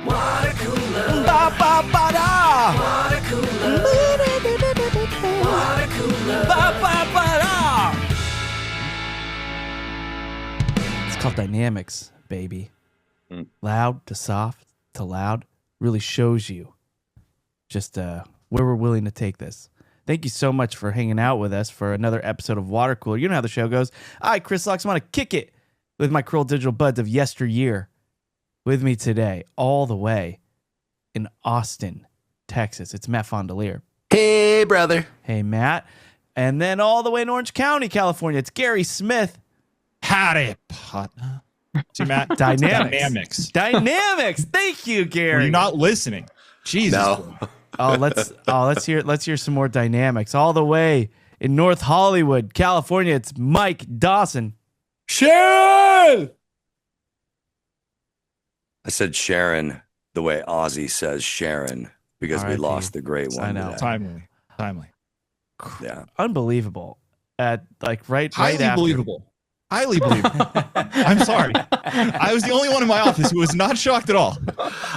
Watercooler. Ba ba ba da. Watercooler. Watercooler. Ba ba ba da. It's called dynamics, baby. Loud to soft to loud really shows you just where we're willing to take this. Thank you so much for hanging out with us for another episode of Watercooler. You know how the show goes. I, Chris Locks, want to kick it with my Curl Digital buds of yesteryear. With me today, all the way in Austin, Texas, it's Matt Fondelier. Hey, brother. Hey, Matt. And then all the way in Orange County, California, it's Gary Smith. Howdy, partner. See, Matt? Dynamics. Dynamics. Thank you, Gary. Were you not listening? Jesus. No. Let's hear some more dynamics. All the way in North Hollywood, California, it's Mike Dawson. Sharon! I said Sharon the way Ozzy says Sharon because we R.I.P. lost the great one. I know. Today. Timely. Yeah. Unbelievable. At like right Highly after. believable. Highly believable. I'm sorry. I was the only one in my office who was not shocked at all.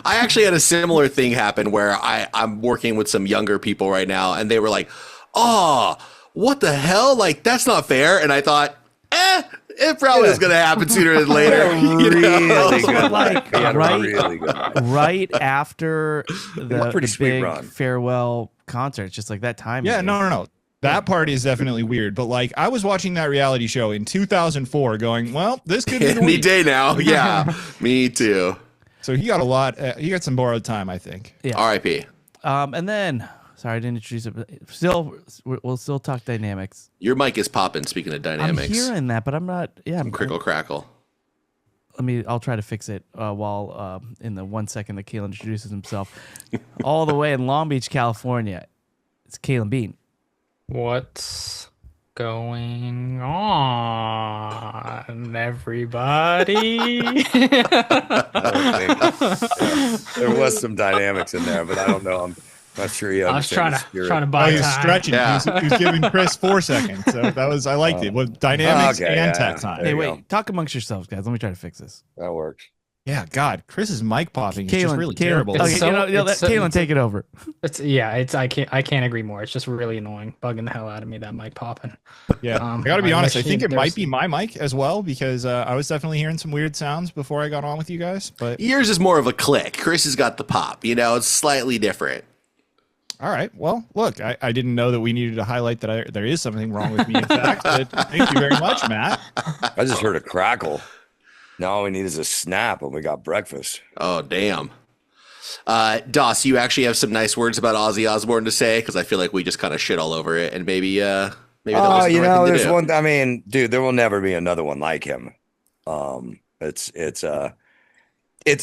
I actually had a similar thing happen where I'm working with some younger people right now, and they were like, oh, what the hell? Like, that's not fair. And I thought, it probably is going to happen sooner than later. Really good. Right after the big run. farewell concert. It's just like that time. Yeah, no. That part is definitely weird. But like, I was watching that reality show in 2004 going, well, this could be the Any week. day now. Yeah, me too. So he got a lot. He got some borrowed time, I think. Yeah. R.I.P. And then, sorry, I didn't introduce it. But we'll still talk dynamics. Your mic is popping, speaking of dynamics. I'm hearing that, but I'm not. Yeah, I'm Crickle crackle. I'll try to fix it while in the 1 second that Kalen introduces himself. All the way in Long Beach, California, it's Kalen Bean. What's going on, everybody? There was some dynamics in there, but I don't know. I'm not sure you I was understand trying to buy He was time. stretching. Yeah. He was giving Chris 4 seconds. So I liked it. With dynamics Okay, and yeah. tech time. There Hey, you wait, go. talk amongst yourselves, guys. Let me try to fix this. That works. Yeah, God, Chris's mic popping is just really terrible. It's Okay, so- let it's so- Kalen take it over. I can't agree more. It's just really annoying, bugging the hell out of me, that mic popping. Yeah, I gotta be honest. I think it might be my mic as well because I was definitely hearing some weird sounds before I got on with you guys. But Yours is more of a click. Chris has got the pop. It's slightly different. all right, well, look, I didn't know that we needed to highlight that there is something wrong with me. In fact, but thank you very much, Matt. I just heard a crackle. Now all we need is a snap and we got breakfast. Oh, damn. Doss, you actually have some nice words about Ozzy Osbourne to say? Because I feel like we just kind of shit all over it, and maybe that wasn't the right thing to there's do. one. I mean, dude, there will never be another one like him. It's a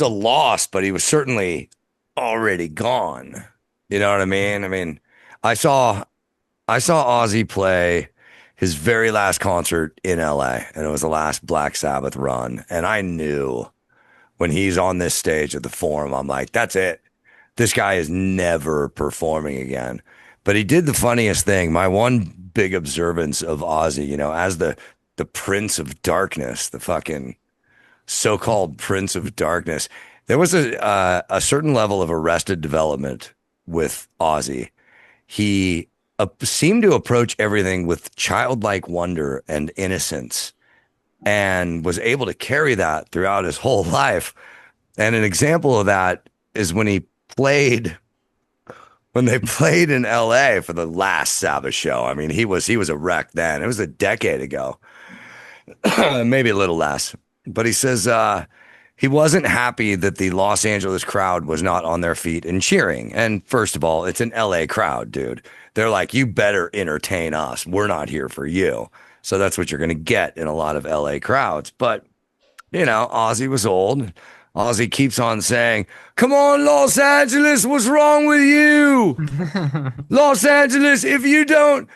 loss, but he was certainly already gone. You know what I mean? I mean, I saw Ozzy play his very last concert in LA, and it was the last Black Sabbath run. And I knew when he's on this stage at the Forum, I'm like, that's it. This guy is never performing again. But he did the funniest thing. My one big observance of Ozzy, as the Prince of Darkness, the fucking so-called Prince of Darkness, there was a certain level of arrested development with Ozzy. He seemed to approach everything with childlike wonder and innocence and was able to carry that throughout his whole life. And an example of that is when they played in LA for the last Sabbath show. I mean, he was a wreck then. It was a decade ago, maybe a little less. But he says he wasn't happy that the Los Angeles crowd was not on their feet and cheering. And first of all, it's an LA crowd, dude. They're like, you better entertain us. We're not here for you. So that's what you're going to get in a lot of LA crowds. But, Ozzy was old. Ozzy keeps on saying, come on, Los Angeles, what's wrong with you? Los Angeles, if you don't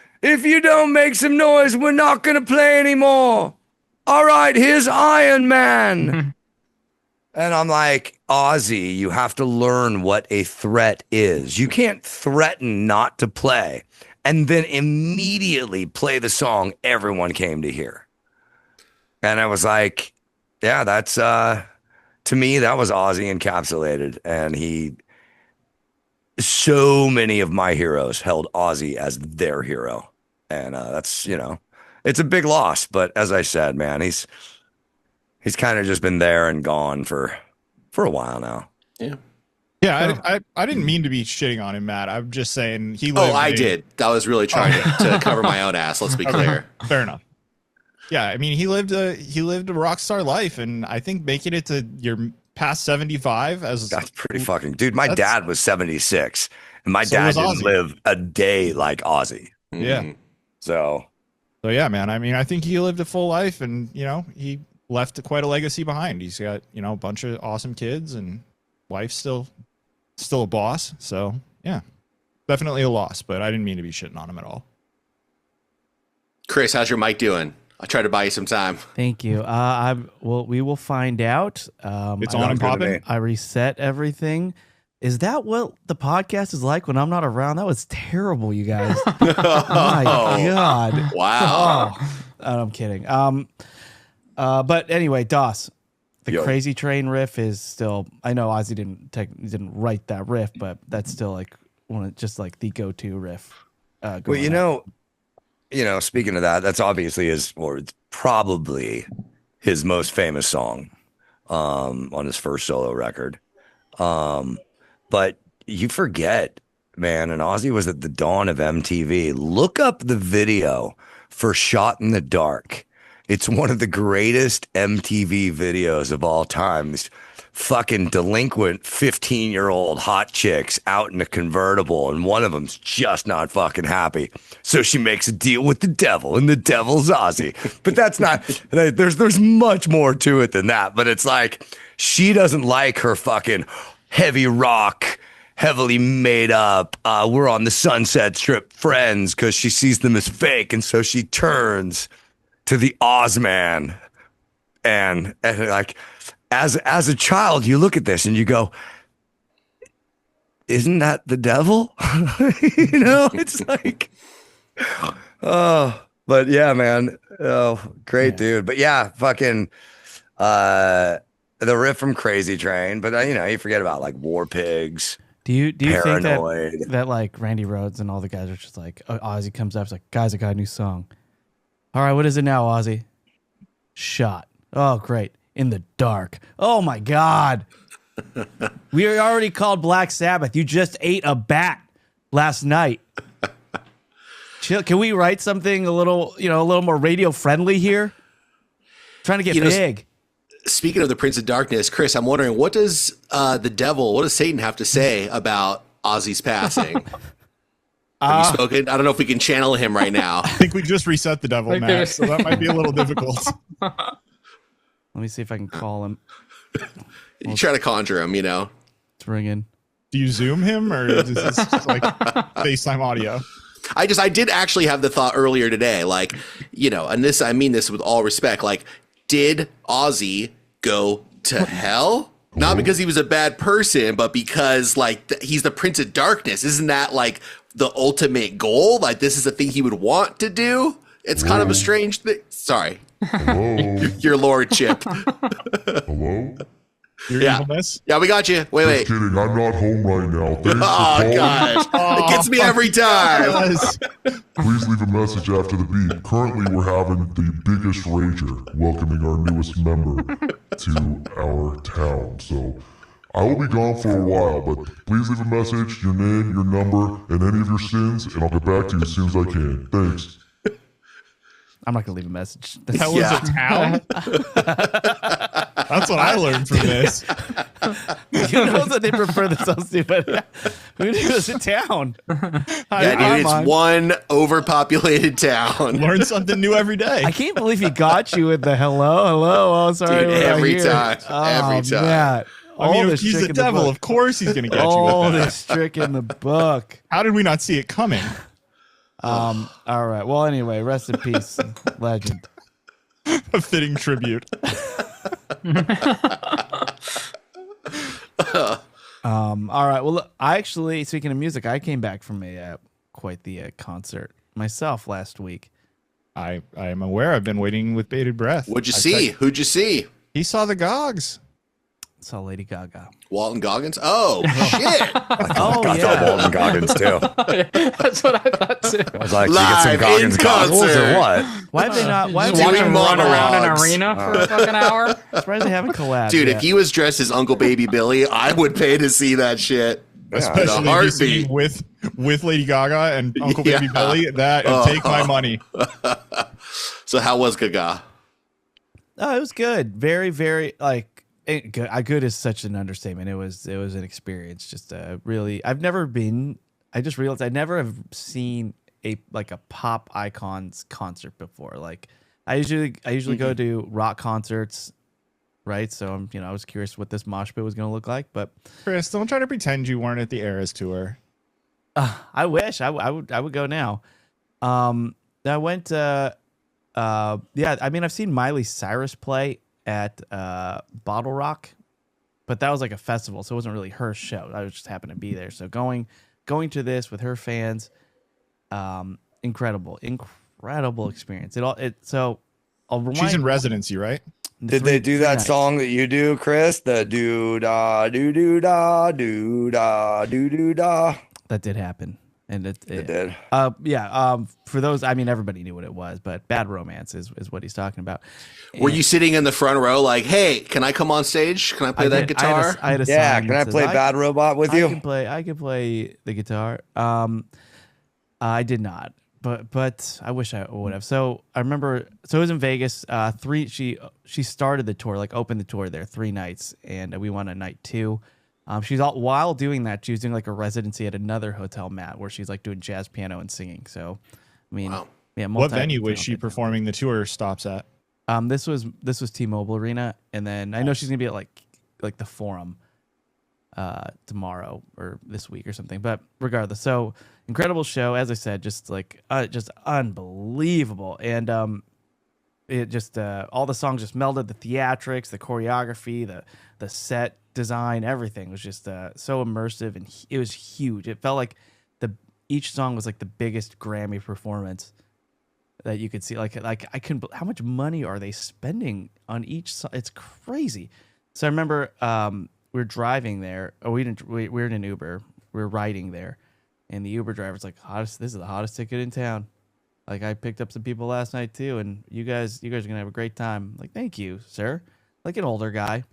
make some noise, we're not going to play anymore. All right, here's Iron Man. And I'm like, Ozzy, you have to learn what a threat is. You can't threaten not to play and then immediately play the song everyone came to hear. And I was like, yeah, that's to me, that was Ozzy encapsulated, and so many of my heroes held Ozzy as their hero, and that's it's a big loss. But as I said, man, he's kind of just been there and gone for a while now. Yeah. Yeah, I didn't mean to be shitting on him, Matt. I'm just saying he lived. Oh, I did. I was really trying to cover my own ass. Let's be clear. Fair enough. Yeah, I mean, he lived a rock star life, and I think making it to your past 75 that's pretty fucking dude. My dad was 76, and my dad didn't live a day like Ozzy. Yeah. So yeah, man. I mean, I think he lived a full life, and he left quite a legacy behind. He's got a bunch of awesome kids, and wife's still a boss. So yeah, definitely a loss. But I didn't mean to be shitting on him at all. Chris, how's your mic doing? I tried to buy you some time. Thank you. We will find out. It's on and popping. I reset everything. Is that what the podcast is like when I'm not around? That was terrible, you guys. Oh my God. Wow. Oh, I'm kidding. But anyway, Doss, the Crazy Train riff is still, I know Ozzy didn't write that riff, but that's still like just like the go-to riff. Well, speaking of that, that's obviously it's probably his most famous song on his first solo record. But you forget, man, and Ozzy was at the dawn of MTV. Look up the video for Shot in the Dark. It's one of the greatest MTV videos of all time. These fucking delinquent 15-year-old hot chicks out in a convertible, and one of them's just not fucking happy. So she makes a deal with the devil, and the devil's Ozzy. But that's not, there's much more to it than that. But it's like, she doesn't like her fucking heavy rock, heavily made up, we're on the Sunset Strip friends, because she sees them as fake. And so she turns to the Ozman, and like, as a child, you look at this and you go, isn't that the devil? It's like, oh, but yeah, man. Oh, great dude. But yeah, fucking, the riff from Crazy Train, but you forget about like War Pigs. Do you Paranoid. Think that like Randy Rhoads and all the guys are just like, Ozzy comes up, it's like, guys, I got a new song. All right, what is it now, Ozzy? Shot. Oh, great. In the Dark. Oh my God. We are already called Black Sabbath. You just ate a bat last night. Chill. Can we write something a little more radio friendly here? Trying to get big. Speaking of the Prince of Darkness, Chris, I'm wondering, what does Satan have to say about Ozzy's passing? Have you spoken? I don't know if we can channel him right now. I think we just reset the devil, Matt, so that might be a little difficult. Let me see if I can call him. You try to conjure him, It's ringing. Do you Zoom him, or is this just like FaceTime audio? I did actually have the thought earlier today, like, and this, I mean this with all respect, like, did Ozzy go to hell? Not because he was a bad person, but because like he's the Prince of Darkness. Isn't that like the ultimate goal? Like, this is a thing he would want to do. It's kind of a strange thing. Sorry. Hello? Your lordship. Hello? Your evilness? Yeah, we got you. Wait. Just kidding. I'm not home right now. Thanks for gosh. It gets me every time. Please leave a message after the beep. Currently, we're having the biggest rager welcoming our newest member to our town. So I will be gone for a while, but please leave a message, your name, your number, and any of your sins, and I'll get back to you as soon as I can. Thanks. I'm not gonna leave a message. That was a town. That's what I learned from this. You know that they prefer the so stupid. Who knew it was a town? Yeah, dude, it's one overpopulated town. Learn something new every day. I can't believe he got you with the hello. Oh, sorry. Dude, every time. Every time. Matt. I mean, if he's the devil, of course he's gonna get you with that. Oldest trick in the book. How did we not see it coming? All right. Well, anyway, rest in peace, legend. A fitting tribute. All right. Well, look, I actually, speaking of music, I came back from quite the concert myself last week. I am aware. I've been waiting with bated breath. What'd you see? Who'd you see? He saw the Gogs. Saw Lady Gaga. Walton Goggins. Oh shit! Oh I thought Walton Goggins too. That's what I thought too. I was like, Live you get some Goggins in goggles or concert. what? Why have they not? Why have Just they watch him Doing run around an monologues. arena for a fucking hour. I'm surprised they haven't collabed. Dude, yet. if he was dressed as Uncle Baby Billy, I would pay to see that shit. Especially The if you heartbeat. see with Lady Gaga and Uncle Yeah. Baby Billy, that take my money. So how was Gaga? Oh, it was good. Very, very good. Good is such an understatement. It was an experience. Just really, I've never been. I just realized I never have seen a pop icons concert before. Like I usually go to rock concerts, right? So I was curious what this mosh pit was going to look like. But Chris, don't try to pretend you weren't at the Eras tour. I wish I would go now. I went. Yeah, I mean, I've seen Miley Cyrus play at Bottle Rock, but that was like a festival, so it wasn't really her show. I just happened to be there. So going to this with her fans, incredible experience. So I'll remind She's in residency, right? Did they do that nights. song that you do, Chris? The do da do do da do da do do da. That did happen. And it did. For those, I mean, everybody knew what it was, but Bad Romance is what he's talking about. Were you sitting in the front row like, hey, can I come on stage? Can I play that guitar? I had a Yeah, sign can that I says, play Bad Robot with you? I can play the guitar. I did not, but I wish I would have. So I remember. So it was in Vegas. She started the tour, like opened the tour there 3 nights, and we went on night 2. While doing that, she was doing like a residency at another hotel, Matt, where she's like doing jazz piano and singing. So, I mean, Wow. yeah. What venue was she performing the tour stops at? This was T-Mobile Arena, and then I know she's gonna be at like the Forum tomorrow or this week or something. But regardless, so incredible show, as I said, just unbelievable, and it just all the songs just melded, the theatrics, the choreography, the set design, everything was just so immersive, and it was huge. It felt like each song was like the biggest Grammy performance that you could see. Like I couldn't. How much money are they spending on each song? It's crazy. So I remember we were driving there. Oh, we were in an Uber. We were riding there, and the Uber driver's like, "This is the hottest ticket in town." Like I picked up some people last night too, and you guys are gonna have a great time. I'm like, thank you, sir. Like an older guy.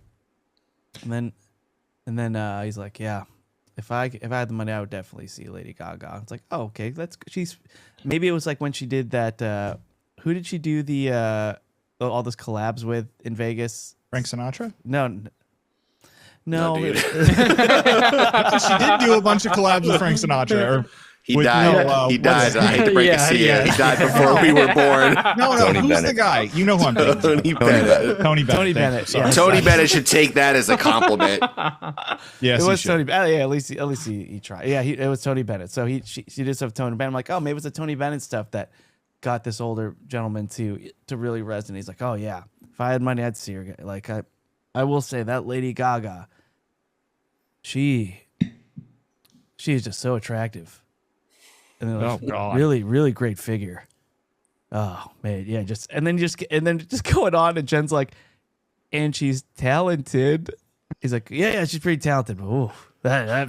And then he's like, yeah, if I had the money, I would definitely see Lady Gaga. It's like, oh, okay, maybe it was like when she did that. Who did she do all those collabs with in Vegas? Frank Sinatra? No, dude. She did do a bunch of collabs with Frank Sinatra. He With- died. no, He what died. is I hate to break it to you. Yeah. He died before we were born. No, Tony who's Bennett. the guy? You know who I'm thinking. Tony Bennett. Tony Bennett. Tony thank Bennett, you. Sorry. yeah. Tony Bennett should take that as a compliment. Yes, it he was should. Tony. Yeah, at least he tried. Yeah, it was Tony Bennett. So she did stuff with Tony Bennett. I'm like, oh, maybe it was the Tony Bennett stuff that got this older gentleman to really resonate. He's like, oh yeah, if I had money, I'd see her. Like I will say that Lady Gaga, she is just so attractive. And then Oh, God. really, really great figure. Oh man, yeah. And then just going on, and Jen's like, and she's talented. He's like, yeah, she's pretty talented. But ooh, that I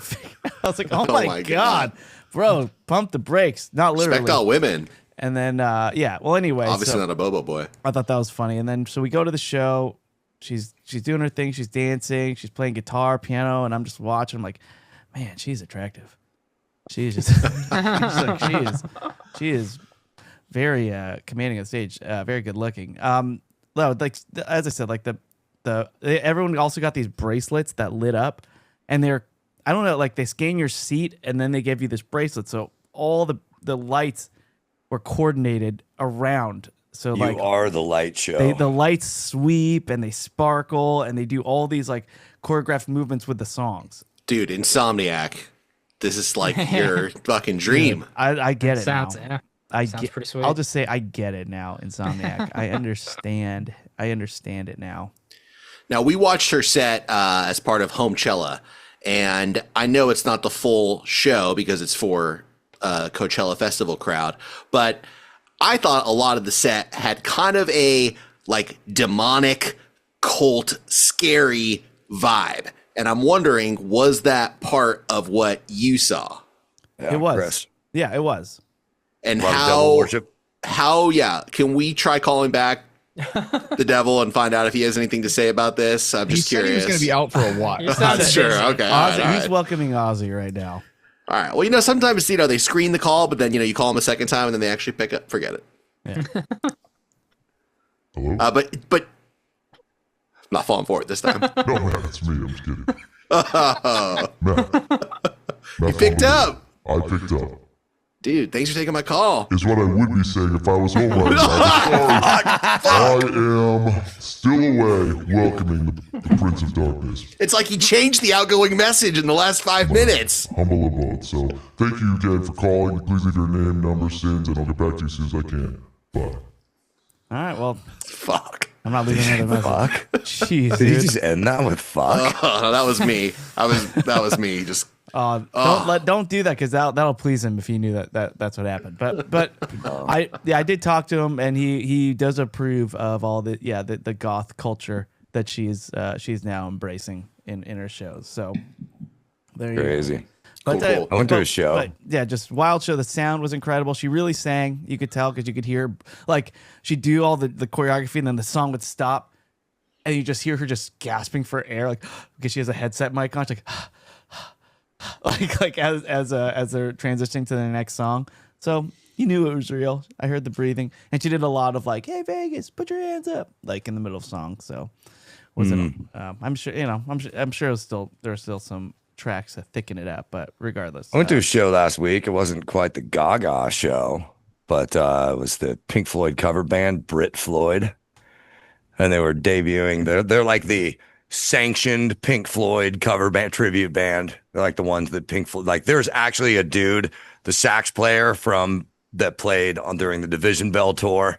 was like, oh my god, bro, pump the brakes. Not literally. Respect all women. And then yeah. Well, anyway, Obviously so not a Bobo boy. I thought that was funny. And then so we go to the show. She's doing her thing. She's dancing. She's playing guitar, piano, and I'm just watching. I'm like, man, she's attractive. She's just she is very commanding on stage, very good looking. No, like as I said, like everyone also got these bracelets that lit up, and I don't know, like they scan your seat and then they give you this bracelet, so all the lights were coordinated around. So You are the light show. the lights sweep and they sparkle and they do all these like choreographed movements with the songs. Dude, Insomniac. This is like your fucking dream. I get it Sounds, now. yeah. Sounds pretty sweet. I'll just say I get it now, Insomniac. I understand it now. Now, we watched her set as part of Homechella, and I know it's not the full show because it's for Coachella Festival crowd, but I thought a lot of the set had kind of a like demonic, cult, scary vibe. And I'm wondering, was that part of what you saw? Yeah, It was. Chris. Yeah, it was. And A lot of devil worship. can we try calling back the devil and find out if he has anything to say about this? I'm He just said he curious. was going to be out for a while. You sound Sure. busy. Okay. All Ozzy, right, all he's right. welcoming Ozzy right now. All right. Well, sometimes, they screen the call, but then, you call them a second time and then they actually pick up. Forget it. Yeah. Hello? But I'm not falling for it this time. No, man, it's me. I'm just kidding. Oh, Matt, you picked up. I picked up. Dude, thanks for taking my call. Is what I would be saying if I was home right now. Sorry. I am still away welcoming the Prince of Darkness. It's like he changed the outgoing message in the last 5 minutes. Humble abode. So thank you again for calling. Please leave your name, number, sins, and I'll get back to you as soon as I can. Bye. All right. Well, Fuck. I'm not leaving another message. Fuck. Jeez, Did you dude. just end that with fuck? Oh, that was me. That was me. Just Don't do that because that'll please him if he knew that's what happened. But I did talk to him and he does approve of all the goth culture that she's now embracing in her shows. So there you go. Crazy. But, Cool. I went to a show. But, yeah, just wild show. The sound was incredible. She really sang. You could tell because you could hear like she'd do all the choreography and then the song would stop and you just hear her just gasping for air, like because she has a headset mic on. She's like as they're transitioning to the next song. So you knew it was real. I heard the breathing, and she did a lot of like, "Hey Vegas, put your hands up," like in the middle of song. So was it? I'm sure I'm sure there's still some tracks that thicken it up, but regardless, I went to a show last week. It wasn't quite the Gaga show, but it was the Pink Floyd cover band, Brit Floyd, and they were debuting. They're like the sanctioned Pink Floyd cover band, tribute band. They're like the ones that Pink Floyd, like there's actually a dude, the sax player that played during the Division Bell tour.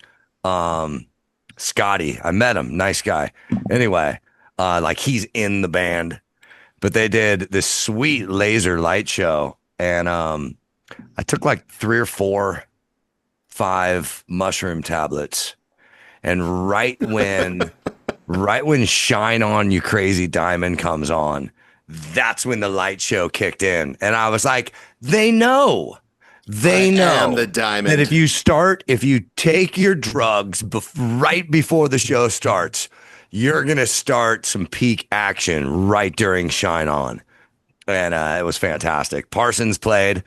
Scotty, I met him, nice guy. Anyway, like he's in the band, but they did this sweet laser light show. And, I took like 3 or 4, 5 mushroom tablets. And right when Shine On You Crazy Diamond comes on, that's when the light show kicked in. And I was like, they know I am the diamond. that if you take your drugs right before the show starts, you're going to start some peak action right during Shine On. And it was fantastic. Parsons played,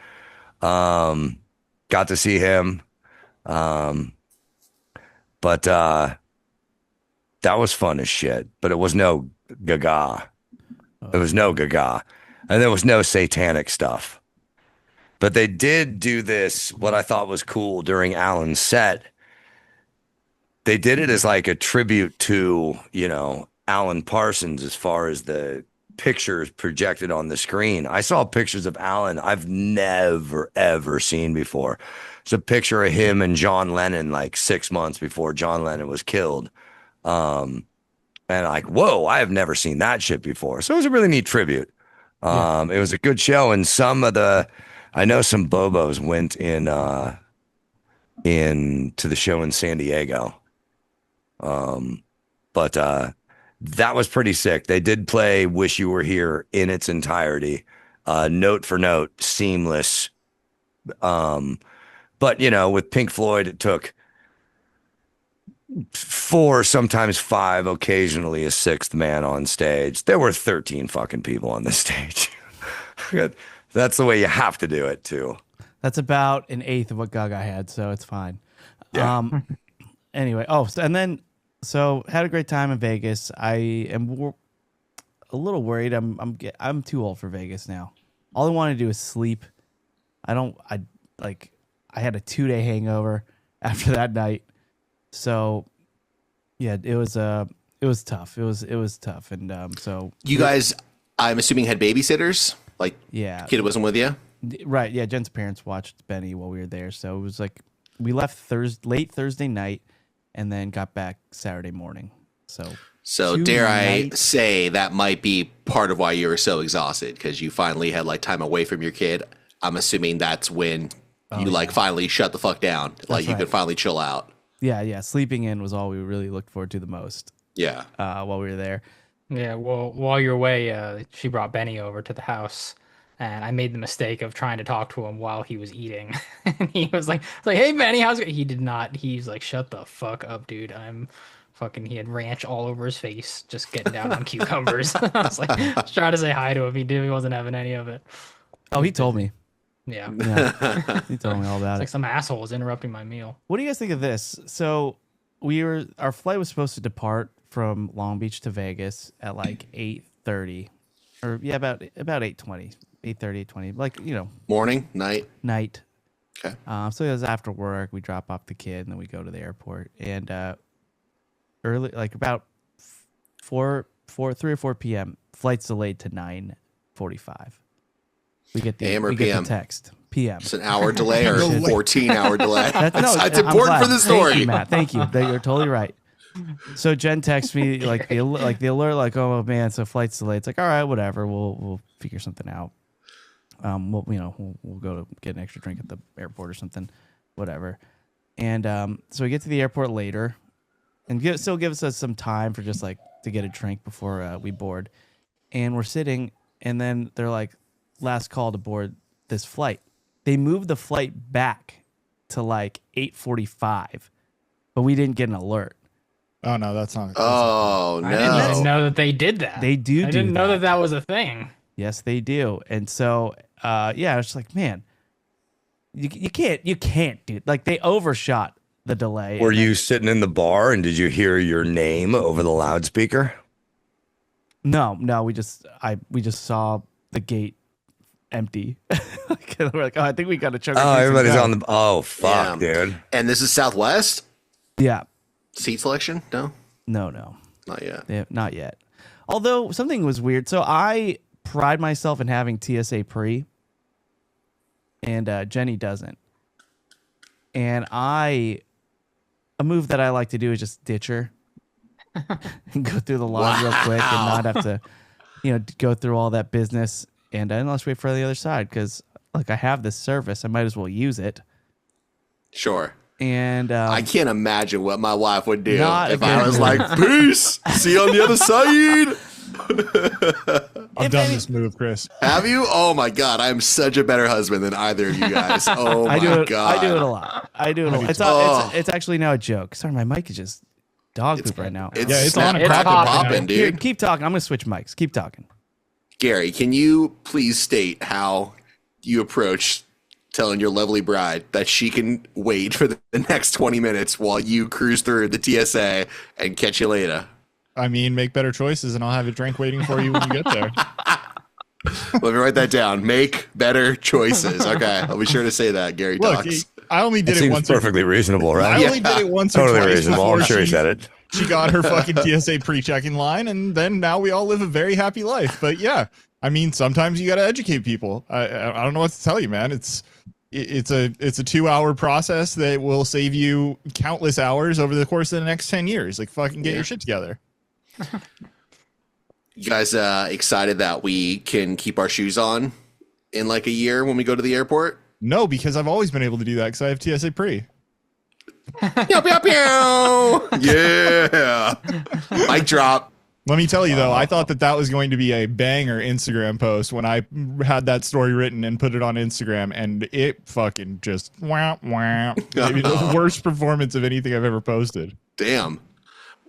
got to see him. But that was fun as shit. But it was no Gaga. It was no Gaga. And there was no satanic stuff. But they did do this, what I thought was cool during Alan's set. They did it as like a tribute to, Alan Parsons as far as the pictures projected on the screen. I saw pictures of Alan I've never, ever seen before. It's a picture of him and John Lennon like 6 months before John Lennon was killed. And like, whoa, I have never seen that shit before. So it was a really neat tribute. It was a good show. And I know some Bobos went to the show in San Diego. But that was pretty sick. They did play Wish You Were Here in its entirety, note for note, seamless. But with Pink Floyd, it took 4, sometimes 5, occasionally a 6th man on stage. There were 13 fucking people on the stage. That's the way you have to do it too. that's about an eighth of what Gaga had, so it's fine. Yeah. Anyway, so had a great time in Vegas. I am a little worried. I'm too old for Vegas now. All I want to do is sleep. I had a 2-day hangover after that night. So yeah, it was tough. It was tough. And so You guys, I'm assuming, had babysitters? Like, yeah, kid wasn't with you? right. Yeah. Jen's parents watched Benny while we were there. So it was like, we left late Thursday night and then got back Saturday morning. So Dare I say that might be part of why you were so exhausted, because you finally had like time away from your kid. I'm assuming that's when you finally shut the fuck down. Like you right. could finally chill out. Yeah. Sleeping in was all we really looked forward to the most. Yeah. While we were there. Yeah, well, while you're away, she brought Benny over to the house, and I made the mistake of trying to talk to him while he was eating. And he was like, "Hey, Benny, how's it?" He did not. He's like, "Shut the fuck up, dude. I'm fucking." He had ranch all over his face, just getting down on cucumbers. I was trying to say hi to him. He wasn't having any of it. Oh, he told me. Yeah, Yeah, he told me all about it's it. like some asshole was interrupting my meal. What do you guys think of this? So our flight was supposed to depart from Long Beach to Vegas at like 8:30, or yeah, about 8:20, 8:30, 8:20, like Morning, night. Okay. So it was after work. We drop off the kid and then we go to the airport. And early, like about 3 or 4 p.m. Flight's delayed to 9:45. We get AM or we get PM? the text. PM. It's an hour delay or a 14-hour delay. That's It's I'm important glad. for the story. Thank you, Matt. Thank you. You're totally right. So Jen texts me like the alert, like, oh man, so flight's delayed. It's like, all right, whatever. We'll figure something out. We'll go to get an extra drink at the airport or something, whatever. And so we get to the airport later, and still gives us some time for just like to get a drink before we board. And we're sitting, and then they're like, last call to board this flight. They moved the flight back to like 8:45, but we didn't get an alert. Oh no, that's not. Oh, I didn't no. know that they did that. They do. I didn't know that was a thing. Yes, they do. And so, yeah, I was just like, man, you can't do like they overshot the delay. Were you sitting in the bar and did you hear your name over the loudspeaker? No, we just saw the gate empty. We're like, oh, I think we got to check. Oh, everybody's on the. Oh, fuck, Yeah. dude. And this is Southwest? Yeah. Seat selection? No? No. Not yet. Yeah, not yet. Although something was weird. So I pride myself in having TSA Pre, and Jenny doesn't. And a move that I like to do is just ditch her and go through the line real quick and not have to, go through all that business. And then I'll just wait for the other side because, like, I have this service. I might as well use it. Sure. And I can't imagine what my wife would do Not if a I good was move. like, peace, see you on the other side. I've done this move, Chris. Have you? Oh my God. I'm such a better husband than either of you guys. Oh my God. I do it a lot. I do it a lot. It's actually now a joke. Sorry, my mic is just dog poop right now. It's, Yeah, it's snap, on. crack, and popping, popping, Here, dude. keep talking. I'm going to switch mics. Keep talking. Gary, can you please state how you approach telling your lovely bride that she can wait for the next 20 minutes while you cruise through the TSA and catch you later? I mean, make better choices, and I'll have a drink waiting for you when you get there. Let me write that down. Make better choices. Okay, I'll be sure to say that, Gary Look, Talks. I only did That it seems once. perfectly reasonable, right? I only did it once or Totally twice reasonable. before I'm sure he said it. She got her fucking TSA pre-check in line, and then now we all live a very happy life. But yeah, I mean, sometimes you got to educate people. I don't know what to tell you, man. It's a 2-hour process that will save you countless hours over the course of the next 10 years. Like, fucking get your shit together. You guys excited that we can keep our shoes on in like a year when we go to the airport? No, because I've always been able to do that because I have TSA pre. Pew, pew, pew. Yeah. Mic drop. Let me tell you though, I thought that was going to be a banger Instagram post when I had that story written and put it on Instagram, and it fucking just maybe the worst performance of anything I've ever posted. Damn.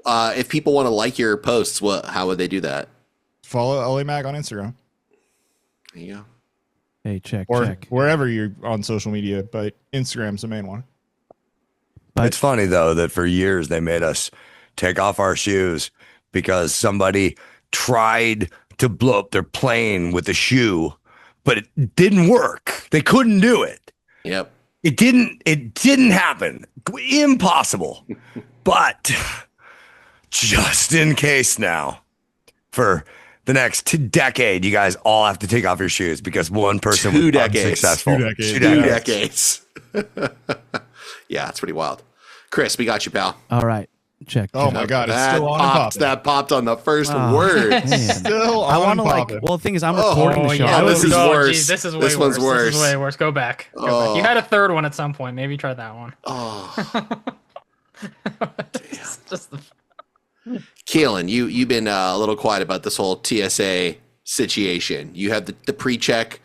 If people want to like your posts, how would they do that? Follow LA Mag on Instagram There you go. Hey, check. or wherever you're on social media, but Instagram's the main one. It's funny though that for years they made us take off our shoes because somebody tried to blow up their plane with a shoe, but it didn't work. They couldn't do it. Yep. It didn't happen. Impossible. But just in case now, for the next decade, you guys all have to take off your shoes because one person 2 was decades. unsuccessful. 2 decades. 2 2 decades. decades. Yeah, it's pretty wild. Chris, we got you, pal. All right. Check. Oh my god, it's That still on and popped. popping. That popped on the first Oh, word. man. Still I on want to popping. well, the thing is, I'm recording the show. yeah, I this was- is worse. Geez, this is way This one's worse. This is way worse. Go back. Oh. You had a third one at some point. Maybe try that one. Oh, Just the Keelan, you've been a little quiet about this whole TSA situation. You have the pre-check.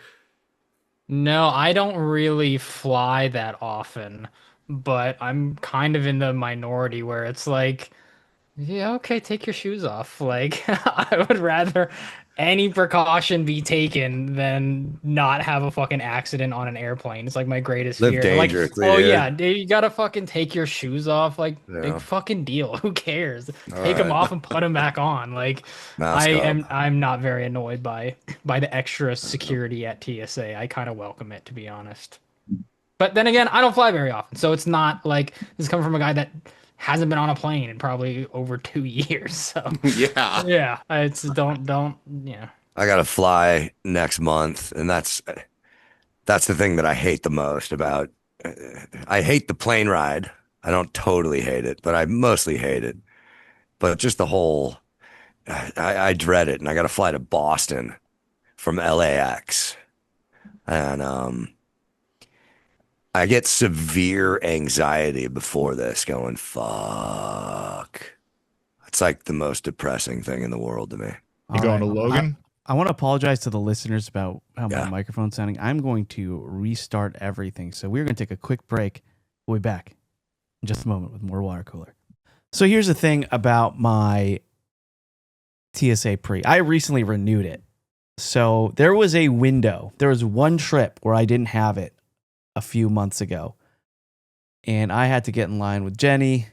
No, I don't really fly that often, but I'm kind of in the minority where it's like, yeah, okay, take your shoes off. Like, I would rather any precaution be taken than not have a fucking accident on an airplane. It's like my greatest Live fear. dangerously, Oh dude. yeah, dude, you gotta fucking take your shoes off. Like, Yeah. big fucking deal. Who cares? All Take them right. off and put them back on. Like, Mask up. I'm not very annoyed by the extra security at TSA. I kind of welcome it, to be honest. But then again, I don't fly very often, so it's not like this is coming from a guy that hasn't been on a plane in probably over 2 years. So Yeah. yeah, it's don't yeah. I gotta fly next month, and that's the thing that I hate the most about. I hate the plane ride. I don't totally hate it, but I mostly hate it. But just the whole, I dread it, and I gotta fly to Boston from LAX, and I get severe anxiety before this. Going fuck. It's like the most depressing thing in the world to me. You going to Logan? I want to apologize to the listeners about how my Yeah. microphone's sounding. I'm going to restart everything. So we're going to take a quick break. We'll be back in just a moment with more water cooler. So here's the thing about my TSA Pre. I recently renewed it. So there was a window. There was one trip where I didn't have it a few months ago. And I had to get in line with Jenny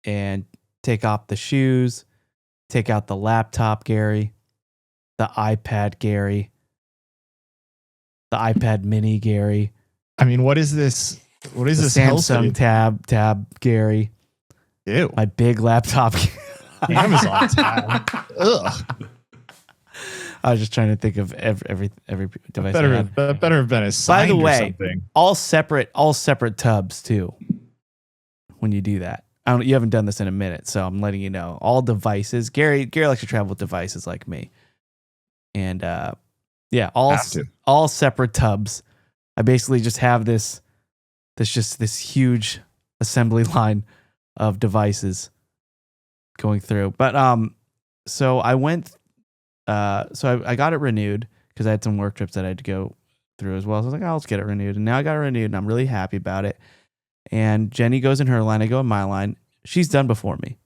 and take off the shoes, take out the laptop, Gary, the iPad, Gary, the iPad mini, Gary. I mean, what is this? What is The this Samsung tab, Gary. Ew. My big laptop. Amazon tab. Ugh. I was just trying to think of every device. I had. That better have been a By sign the or way, something. all separate tubs too. When you do that, you haven't done this in a minute, so I'm letting you know. All devices. Gary likes to travel with devices like me, and yeah, all separate tubs. I basically just have this huge assembly line of devices going through. But so I went. So I got it renewed because I had some work trips that I had to go through as well. So I was like, oh, let's get it renewed. And now I got it renewed and I'm really happy about it. And Jenny goes in her line. I go in my line. She's done before me.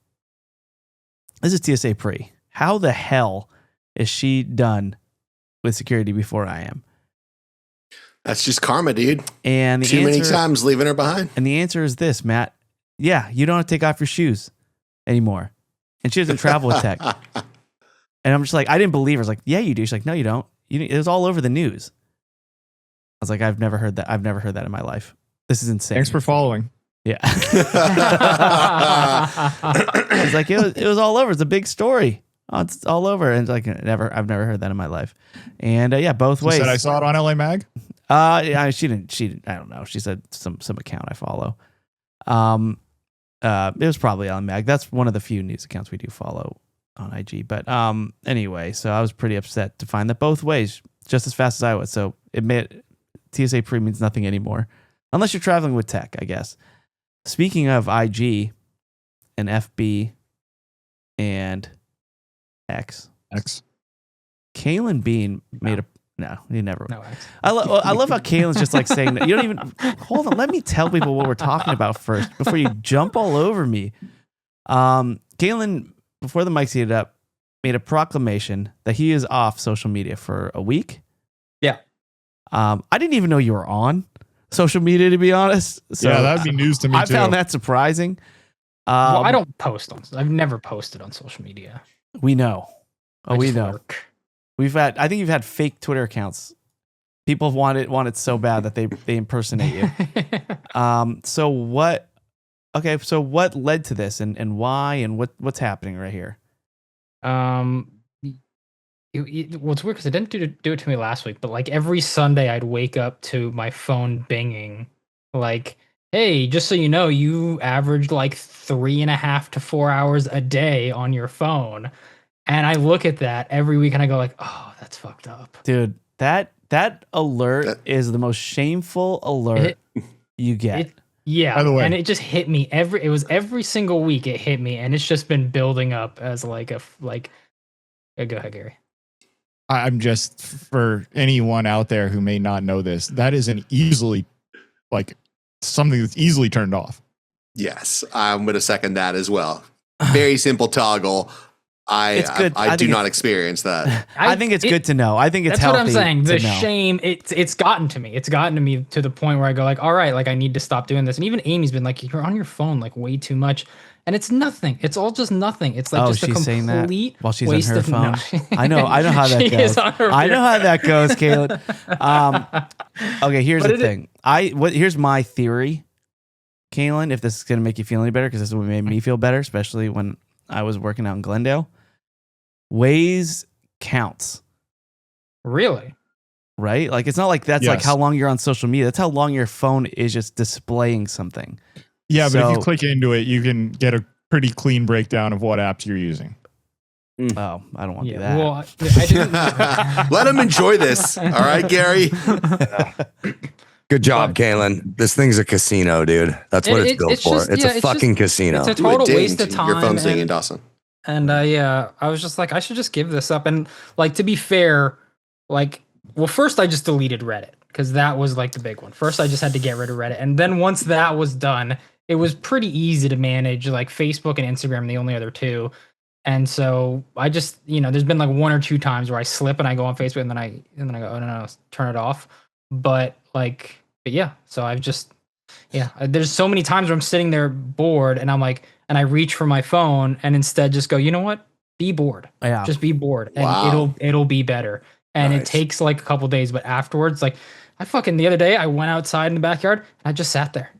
This is TSA Pre. How the hell is she done with security before I am? That's just karma, dude. And the Too answer, many times leaving her behind. And the answer is this, Matt. Yeah, you don't have to take off your shoes anymore. And she doesn't travel with tech. And I'm just like, I didn't believe her. I was like, yeah, you do. She's like, no, you don't. It was all over the news. I was like, I've never heard that. I've never heard that in my life. This is insane. Thanks for following. Yeah. She's like, it was all over. It's a big story. Oh, it's all over. And it's like, I've never heard that in my life. And yeah, both ways. She said I saw it on LA Mag. Yeah, she didn't. I don't know. She said some account I follow. It was probably Ellen Mag. That's one of the few news accounts we do follow on IG. But anyway, so I was pretty upset to find that both ways, just as fast as I was. So TSA Pre means nothing anymore, unless you're traveling with tech, I guess. Speaking of IG and FB and X, Kalen Bean made a no. He never. No X. I love how Kalen's just like saying that. You don't even hold on. Let me tell people what we're talking about first before you jump all over me. Kalen, before the mics heated up, made a proclamation that he is off social media for a week. Yeah. I didn't even know you were on social media, to be honest. So yeah, that'd be news to me I too. found that surprising. Well, I don't post I've never posted on social media. We know. I We just know. work. I think you've had fake Twitter accounts. People want it so bad that they impersonate you. So what led to this and why and what's happening right here? Well, it's weird because it didn't do it to me last week, but like every Sunday I'd wake up to my phone binging, like, hey, just so you know, you averaged like 3.5 to 4 hours a day on your phone. And I look at that every week and I go like, oh, that's fucked up. Dude, that alert is the most shameful alert you get. Yeah, By the way, and it just hit me every single week it hit me, and it's just been building up as go ahead, Gary. I'm just, for anyone out there who may not know this, that is an easily, like, something that's easily turned off. Yes, I'm going to second that as well. Very simple toggle. It's good. I do not experience that. I think it's good to know. I think it's that's healthy. What I'm saying. The to know. shame, it's gotten to me. It's gotten to me to the point where I go like, all right, like I need to stop doing this. And even Amy's been like, you're on your phone like way too much. And it's nothing. It's all just nothing. It's like just a saying that complete while she's waste on her of phone. No. I know how that She goes. is on her I know how that goes, Caleb. Okay, here's the thing. Here's my theory, Kaylin, if this is gonna make you feel any better, because this is what made me feel better, especially when I was working out in Glendale. Waze counts. Really? Right? Like it's not like that's like how long you're on social media. That's how long your phone is just displaying something. Yeah, but if you click into it, you can get a pretty clean breakdown of what apps you're using. Oh, I don't want to do that. Well, I didn't. Let him enjoy this. All right, Gary. Good job, Kaylin. This thing's a casino, dude. That's what it's built for. It's a fucking casino. It's a total waste of time. Your phone's dinging, Dawson. And I was just like, I should just give this up. And like, to be fair, like, well, first I just deleted Reddit because that was like the big one. First, I just had to get rid of Reddit. And then once that was done, it was pretty easy to manage. Like Facebook and Instagram, the only other two. And so I just, there's been like one or two times where I slip and I go on Facebook and then I go, oh no, turn it off. But yeah, so I've just, there's so many times where I'm sitting there bored and I'm like, and I reach for my phone and instead just go, you know what? Be bored. Yeah. Just be bored and it'll be better. And it takes like a couple days, but afterwards, like the other day I went outside in the backyard and I just sat there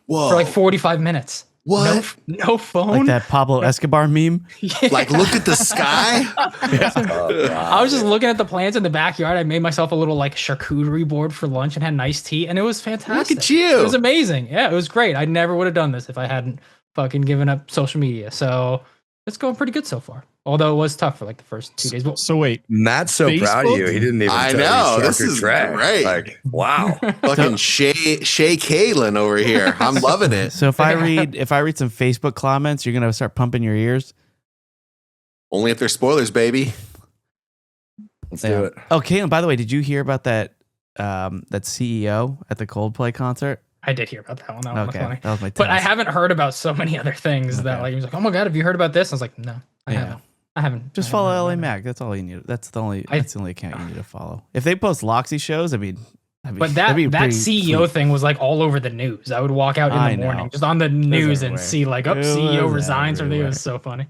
for like 45 minutes. What? No phone. Like that Pablo Escobar meme? Like looked at the sky? I was just looking at the plants in the backyard. I made myself a little like charcuterie board for lunch and had nice tea, and it was fantastic. Look at you. It was amazing. Yeah, it was great. I never would have done this if I hadn't fucking given up social media. So it's going pretty good so far. Although it was tough for like the first 2 days. So wait, Matt's so proud of you. He didn't even. I know. This is track. great. Like, wow. Fucking Shay Kaylin over here. I'm loving it. So if I read some Facebook comments, you're gonna start pumping your ears. Only if they're spoilers, baby. Let's do it. Oh, Caitlin, by the way, did you hear about that that CEO at the Coldplay concert? I did hear about that one. That one was funny. That was my but I test. haven't heard about so many other things that like he was like, oh my god, have you heard about this? I was like, no, I haven't. Just I follow haven't LA heard Mac. That's all you need. That's the only account you need to follow. If they post Loxy shows, I mean, but that CEO thing was like all over the news. I would walk out in the morning, just on the news, and see like, CEO resigns, or it was so funny.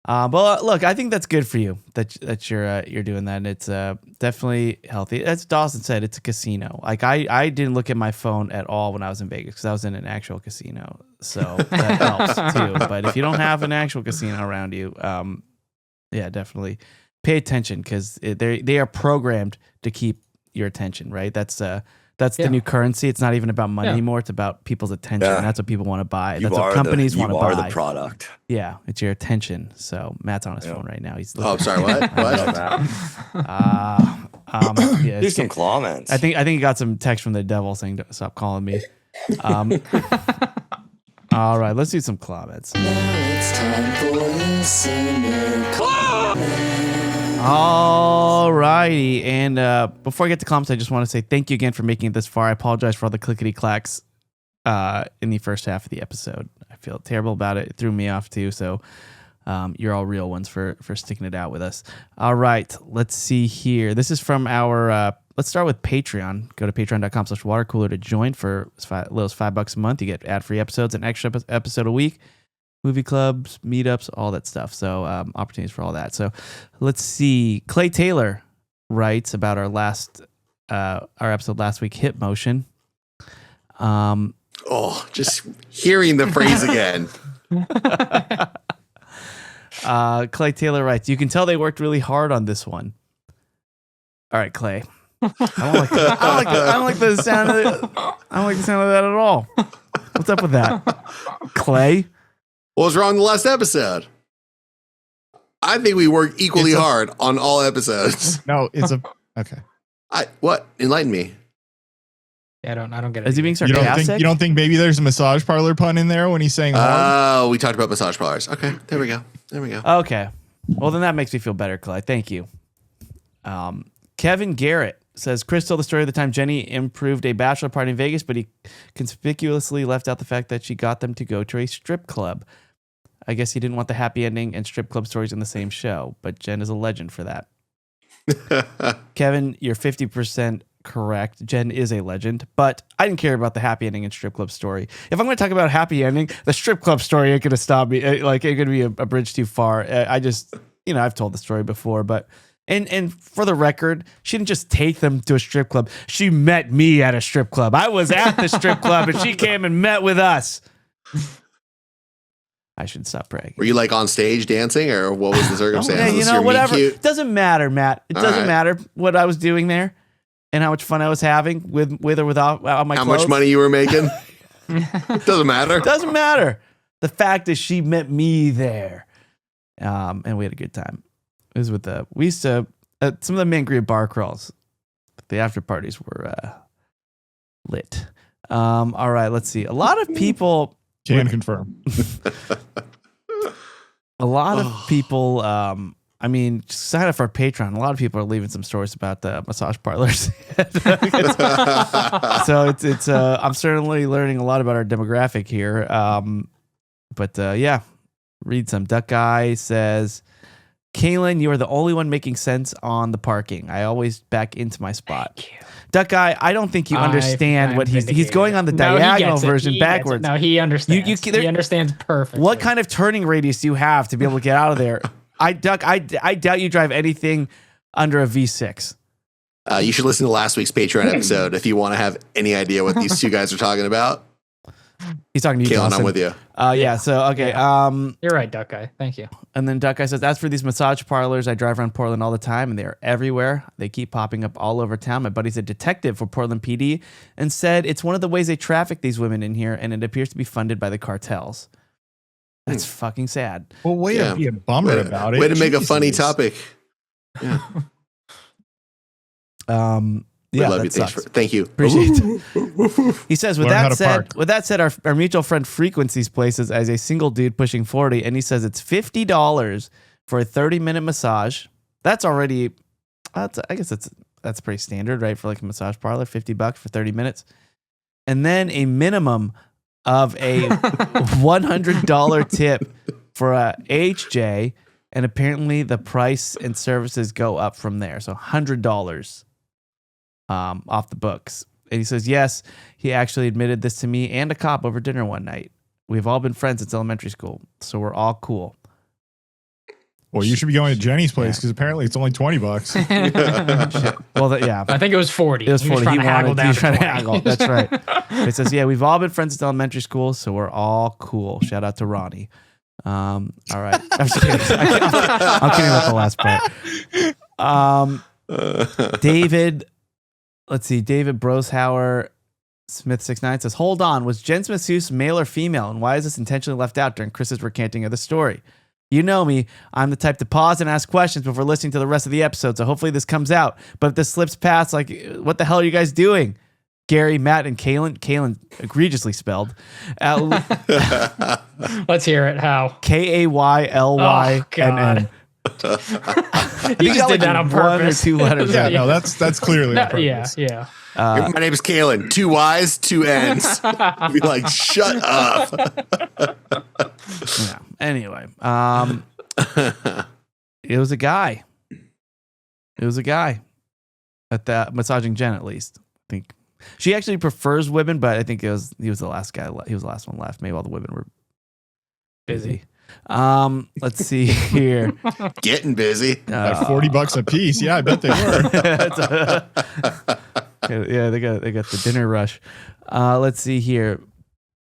But look, I think that's good for you that you're doing that. And it's definitely healthy. As Dawson said, it's a casino. Like I didn't look at my phone at all when I was in Vegas because I was in an actual casino, so that helps too. But if you don't have an actual casino around you, definitely pay attention because they are programmed to keep your attention. Right? That's the new currency. It's not even about money anymore. It's about people's attention. Yeah. That's what people want to buy. That's what companies want to buy. You are the product. Yeah, it's your attention. So Matt's on his phone right now. He's I'm sorry. What? Do some comments. I think he got some text from the devil saying, "Stop calling me." All right, let's do some comments. Now it's time for listener comments. All righty, and before I get to comments, I just want to say thank you again for making it this far. I apologize for all the clickety clacks in the first half of the episode. I feel terrible about it. It threw me off too. So you're all real ones for sticking it out with us. All right, let's see here. This is from our. Let's start with Patreon. Go to patreon.com/watercooler to join for as little as $5 a month. You get ad-free episodes, an extra episode a week, movie clubs, meetups, all that stuff. So opportunities for all that. So let's see. Clay Taylor writes about our episode last week, Hip Motion. Just hearing the phrase again. Clay Taylor writes, you can tell they worked really hard on this one. All right, Clay. I don't like the sound of that at all. What's up with that? Clay? What was wrong in the last episode? I think we worked equally hard on all episodes. No, okay. What? Enlighten me. Yeah, I don't get it. Is he being You sarcastic? don't think maybe there's a massage parlor pun in there when he's saying hard? Oh, we talked about massage parlors. Okay, there we go. Okay. Well, then that makes me feel better, Clyde. Thank you. Kevin Garrett says, Chris told the story of the time Jenny improved a bachelor party in Vegas, but he conspicuously left out the fact that she got them to go to a strip club. I guess he didn't want the happy ending and strip club stories in the same show, but Jen is a legend for that. Kevin, you're 50% correct. Jen is a legend, but I didn't care about the happy ending and strip club story. If I'm going to talk about happy ending, the strip club story ain't going to stop me. Like, it's going to be a bridge too far. I just, I've told the story before, but and for the record, she didn't just take them to a strip club. She met me at a strip club. I was at the strip club and she came and met with us. I should stop bragging. Were you like on stage dancing, or what was the circumstance? Yeah, whatever. It doesn't matter, Matt. It doesn't matter what I was doing there and how much fun I was having with or without my clothes. How much money you were making? Doesn't matter. Doesn't matter. The fact is she met me there. And we had a good time. It was with we used to, some of the Mangria bar crawls. The after parties were lit. All right, let's see. A lot of people... Can confirm. A lot of people, sign up for our Patreon. A lot of people are leaving some stories about the massage parlors. So it's I'm certainly learning a lot about our demographic here. Read some. Duck Guy says, Kaylin, you are the only one making sense on the parking. I always back into my spot. Duck Guy, I don't think you understand what he's going on the diagonal version backwards. No, he understands. He understands perfectly. What kind of turning radius do you have to be able to get out of there? I doubt you drive anything under a V6. You should listen to last week's Patreon episode if you want to have any idea what these two guys are talking about. He's talking to you, Kaylin, Johnson. I'm with you. So, okay. You're right, Duck Guy. Thank you. And then Duck Guy says, as for these massage parlors, I drive around Portland all the time, and they are everywhere. They keep popping up all over town. My buddy's a detective for Portland PD and said it's one of the ways they traffic these women in here, and it appears to be funded by the cartels. That's fucking sad. Well, way to be a bummer about it. Way to make a funny topic. Yeah. That sucks. Thank you. Appreciate it. He says, with that said, our mutual friend frequents these places as a single dude pushing 40, and he says it's $50 for a 30-minute massage. That's already, I guess that's pretty standard, right? For like a massage parlor, $50 for 30 minutes. And then a minimum of a $100 tip for a HJ, and apparently the price and services go up from there. So $100. Off the books. And he says, yes, he actually admitted this to me and a cop over dinner one night. We've all been friends since elementary school, so we're all cool. Well, you should be going to Jenny's place because apparently it's only $20. Well, I think it was 40. It was 40. He was trying to haggle. That's right. He says, yeah, we've all been friends since elementary school, so we're all cool. Shout out to Ronnie. All right. I'm just kidding. I'm kidding about the last part. David... Let's see. David Broshauer Smith 69 says, hold on. Was Jen's masseuse male or female? And why is this intentionally left out during Chris's recanting of the story? You know me. I'm the type to pause and ask questions before listening to the rest of the episode. So hopefully this comes out. But if this slips past, like, what the hell are you guys doing? Gary, Matt, and Kaylin. Kaylin egregiously spelled. Let's hear it. How? Kaylynn. You just did that on purpose. One or two letters. Yeah, no, that's clearly on purpose. Yeah. My name is Kaylin. 2 Y's, 2 N's. Be like, shut up. Yeah. Anyway, it was a guy. At the massaging Jen, at least. I think she actually prefers women, but I think he was the last guy. He was the last one left. Maybe all the women were busy. Let's see here. Getting busy. Like $40 a piece. Yeah, I bet they were. Yeah, they got the dinner rush. Let's see here.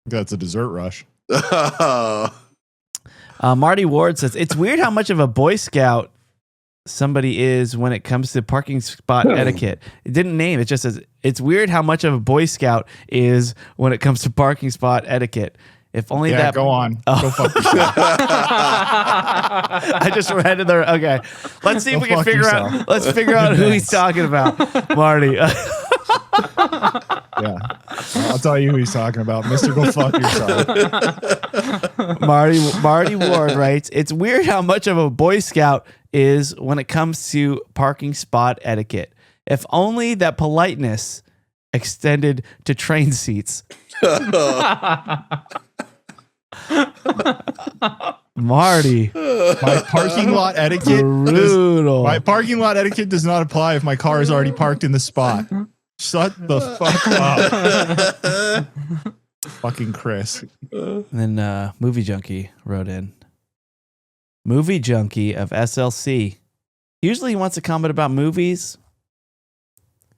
That's a dessert rush. Marty Ward says it's weird how much of a Boy Scout somebody is when it comes to parking spot etiquette. It didn't name. It just says it's weird how much of a Boy Scout is when it comes to parking spot etiquette. If only that. Go on. Go fuck yourself. I just read it there. Okay, let's see if we can figure out. Let's figure out who he's talking about, Marty. Yeah. I'll tell you who he's talking about. Mr. Go fuck yourself. Marty Ward writes, it's weird how much of a Boy Scout is when it comes to parking spot etiquette. If only that politeness extended to train seats. Marty, My parking lot etiquette. brutal. My parking lot etiquette does not apply if my car is already parked in the spot. Shut the fuck up. Fucking Chris. And then Movie Junkie wrote in. Movie Junkie of SLC. Usually he wants to comment about movies.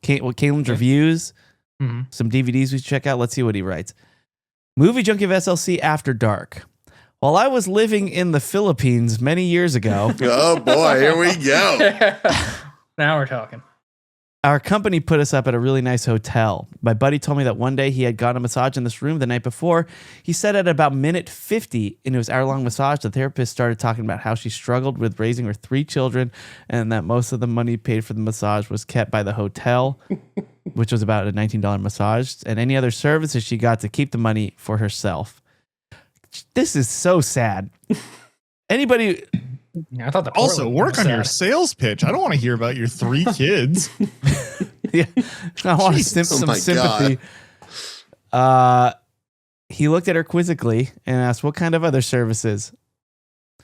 Caitlin's reviews. Some DVDs we should check out. Let's see what he writes. Movie Junkie of SLC After Dark. While I was living in the Philippines many years ago. Oh boy, here we go. Now we're talking. Our company put us up at a really nice hotel. My buddy told me that one day he had gotten a massage in this room the night before. He said at about minute 50 into his hour-long massage, the therapist started talking about how she struggled with raising her 3 children and that most of the money paid for the massage was kept by the hotel, which was about a $19 massage, and any other services she got to keep the money for herself. This is so sad. Anybody... Yeah, I thought the Also, Portland work was on your sad. sales pitch. I don't want to hear about your 3 kids. Yeah, I want Jesus. some my sympathy. He looked at her quizzically and asked, what kind of other services?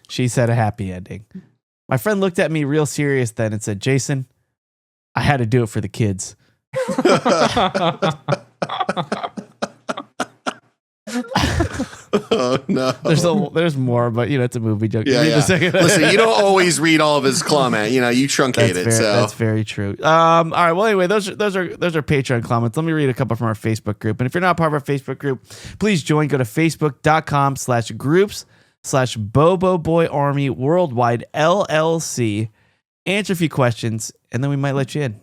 She said a happy ending. My friend looked at me real serious then and said, Jason, I had to do it for the kids. Oh no. There's more, but it's a movie joke. Yeah, Read yeah. the second- Listen, you don't always read all of his comment. You truncate it. That's very true. All right. Well, anyway, those are Patreon comments. Let me read a couple from our Facebook group. And if you're not part of our Facebook group, please join. Go to facebook.com/groups/Bobo Boy Army Worldwide LLC. Answer a few questions, and then we might let you in.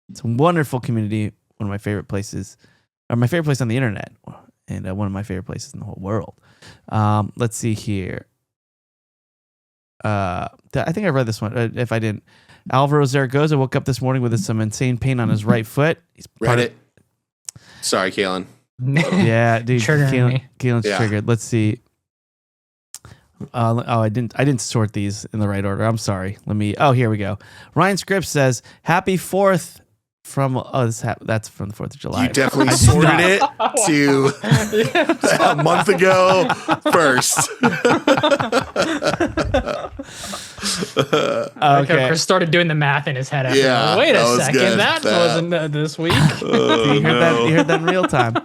It's a wonderful community. One of my favorite places, or my favorite place on the internet, and one of my favorite places in the whole world. Let's see here. I think I read this one. If I didn't, Alvaro Zaragoza woke up this morning with some insane pain on his right foot. He's Read it. Sorry, Kaylin. Yeah, dude. Triggering Keelan's Yeah. triggered. Let's see. I didn't sort these in the right order. I'm sorry. Here we go. Ryan Scripps says, "Happy 4th from that's from the 4th of July." You definitely sorted it to a month ago first. Okay. Chris started doing the math in his head. After Yeah, that. Wait that a was second, good. that wasn't this week. You heard that in real time.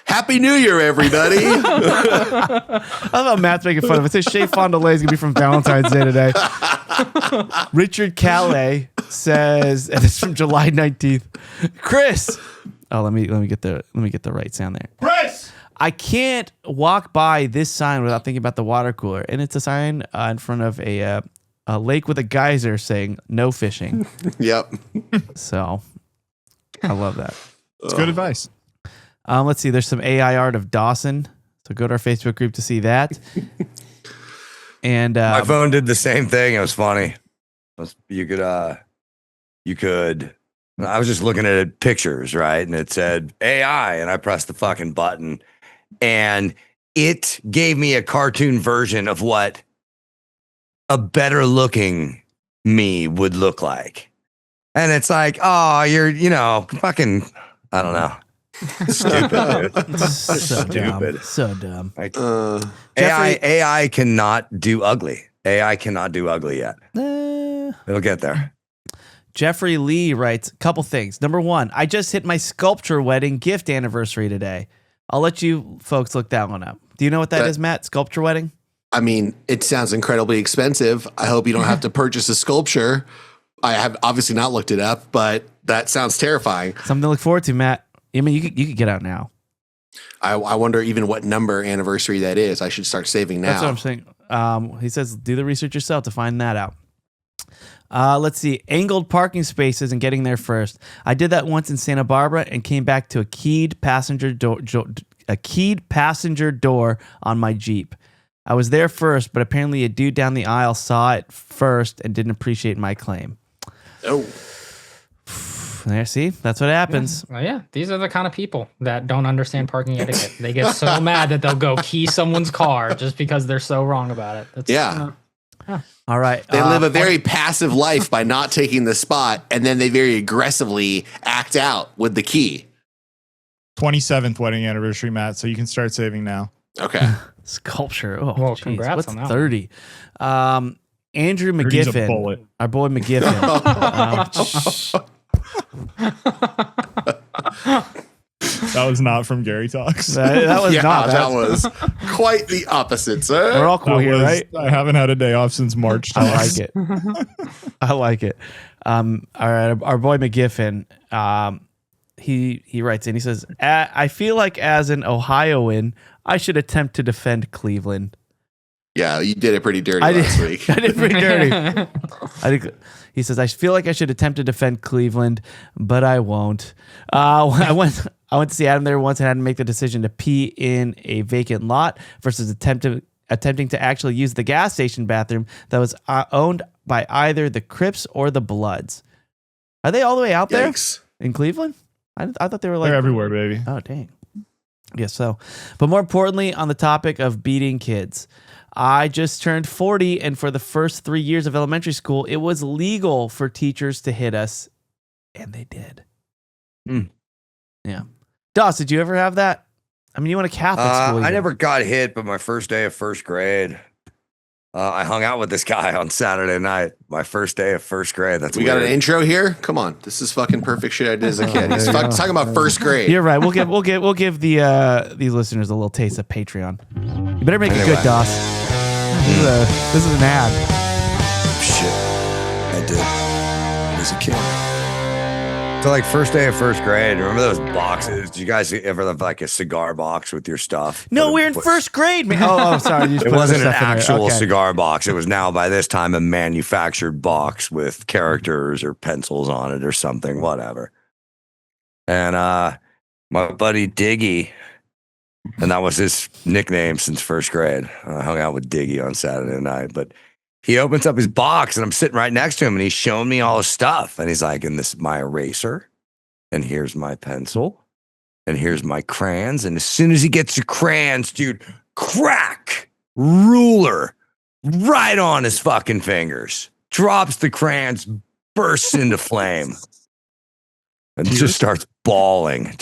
Happy New Year, everybody. I love how Matt's making fun of it. It says Shea Fondolay is gonna be from Valentine's Day today. Richard Calais says, and it's from July 19th. Chris. Oh, let me get the right sound there. Chris! I can't walk by this sign without thinking about the water cooler, and it's a sign in front of a lake with a geyser saying "No fishing." Yep. So, I love that. It's good advice. Let's see. There's some AI art of Dawson, so go to our Facebook group to see that. And My phone did the same thing. It was funny. You could. I was just looking at pictures, right? And it said AI, and I pressed the fucking button, and it gave me a cartoon version of what a better looking me would look like. And it's like, oh, you're, fucking, I don't know. Stupid, dude. so Stupid. dumb. So dumb. Like, Jeffrey- AI cannot do ugly. AI cannot do ugly yet. It'll get there. Jeffrey Lee writes a couple things. Number 1, I just hit my sculpture wedding gift anniversary today. I'll let you folks look that one up. Do you know what that is, Matt? Sculpture wedding? I mean, it sounds incredibly expensive. I hope you don't have to purchase a sculpture. I have obviously not looked it up, but that sounds terrifying. Something to look forward to, Matt. I mean, you could get out now. I wonder even what number anniversary that is. I should start saving now. That's what I'm saying. He says do the research yourself to find that out. Let's see. Angled parking spaces and getting there first. I did that once in Santa Barbara and came back to a keyed passenger door on my Jeep. I was there first, but apparently a dude down the aisle saw it first and didn't appreciate my claim. Oh, There, see, that's what happens. Well, yeah, these are the kind of people that don't understand parking etiquette. They get so mad that they'll go key someone's car just because they're so wrong about it. That's, Yeah. All right. They live a very passive life by not taking the spot, and then they very aggressively act out with the key. 27th wedding anniversary, Matt. So you can start saving now. Okay. Sculpture. Oh, Well, geez. congrats What's on that 30? Andrew He's a McGiffin, bullet. our boy McGiffin. That was not from Gary Talks. that was Yeah, not. that was quite the opposite, sir. We're all cool That here, was- right? I haven't had a day off since March. I Talks. like it. I like it. All right, our boy McGiffin. He writes in. He says, "I feel like as an Ohioan, I should attempt to defend Cleveland." Yeah, you did it pretty dirty last week. I did pretty dirty. He says, "I feel like I should attempt to defend Cleveland, but I won't." I went to see Adam there once and had to make the decision to pee in a vacant lot versus attempting to actually use the gas station bathroom that was owned by either the Crips or the Bloods. Are they all the way out there Yikes. in Cleveland? I thought they were like They're everywhere, baby. Oh, dang. Yes, so. But more importantly, on the topic of beating kids, I just turned 40, and for the first 3 years of elementary school, it was legal for teachers to hit us, and they did. Yeah. Doss, did you ever have that? I mean, you went to Catholic school. I even. never got hit, but my first day of first grade, I hung out with this guy on Saturday night. My first day of first grade. That's We got an intro here. Come on, this is fucking perfect shit I did as a kid. He's talking about first grade. You're right. We'll give the these listeners a little taste of Patreon. You better make it good, Doss. This is an ad. Shit, I did as a kid. So like first day of first grade, remember those boxes? Did you guys ever have like a cigar box with your stuff? No, we're in first grade, man. Oh, sorry. You just It put wasn't an stuff in there. actual Okay. cigar box. It was now by this time a manufactured box with characters or pencils on it or something, whatever. And my buddy Diggy, and that was his nickname since first grade. I hung out with Diggy on Saturday night, but he opens up his box and I'm sitting right next to him and he's showing me all his stuff. And he's like, and this is my eraser. And here's my pencil. And here's my crayons. And as soon as he gets your crayons, dude, crack, ruler, right on his fucking fingers. Drops the crayons, bursts into flame. And just starts bawling.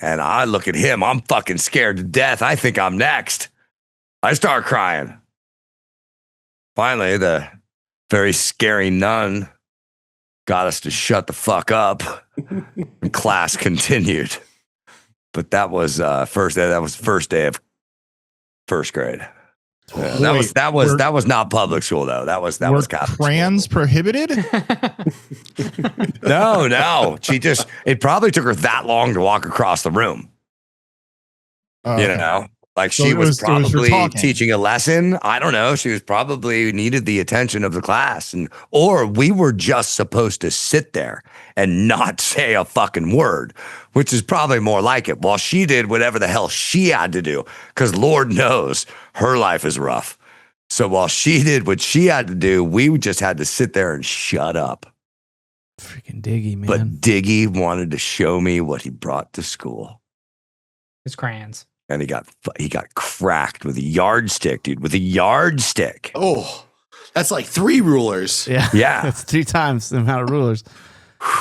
And I look at him. I'm fucking scared to death. I think I'm next. I start crying. Finally, the very scary nun got us to shut the fuck up. And class continued. But that was first day. That was first day of first grade. Yeah, Wait, that was not public school though. That was Were Catholic crayons prohibited? school. No. It probably took her that long to walk across the room. You know, like So she it was was for probably talking. teaching a lesson. I don't know. She was probably needed the attention of the class, or we were just supposed to sit there and not say a fucking word, which is probably more like it. While she did whatever the hell she had to do, because Lord knows her life is rough. So while she did what she had to do, we just had to sit there and shut up. Freaking Diggy, man. But Diggy wanted to show me what he brought to school. His crayons. And he got cracked with a yardstick, dude, with a yardstick. Oh, that's like 3 rulers. Yeah. Yeah. That's 3 times the amount of rulers.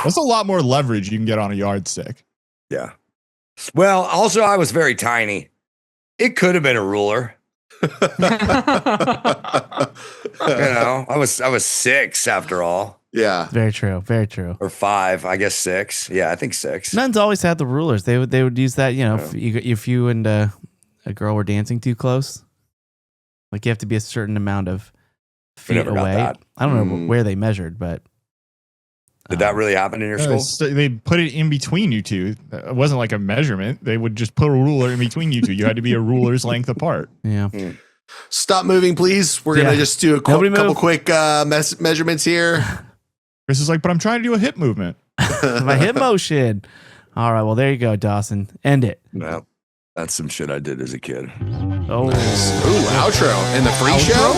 That's a lot more leverage you can get on a yardstick. Yeah. Well, also, I was very tiny. It could have been a ruler. You know, I was 6 after all, Yeah. Very true. Very true. or 5. I guess 6. Yeah, I think 6. Nuns always had the rulers. They would use that, you know, if you and a girl were dancing too close. Like you have to be a certain amount of feet never got away. that. I don't know where they measured, but Did that really happen in your school? So they put it in between you two. It wasn't like a measurement. They would just put a ruler in between you two. You had to be a ruler's length apart. yeah. Stop moving, please. We're gonna Yeah. just do a Nobody couple move. quick measurements here. Chris is like, but I'm trying to do a hip movement. My hip motion. All right, well there you go, Dawson. End it. No. That's some shit I did as a kid. Oh, Ooh, outro in the free show.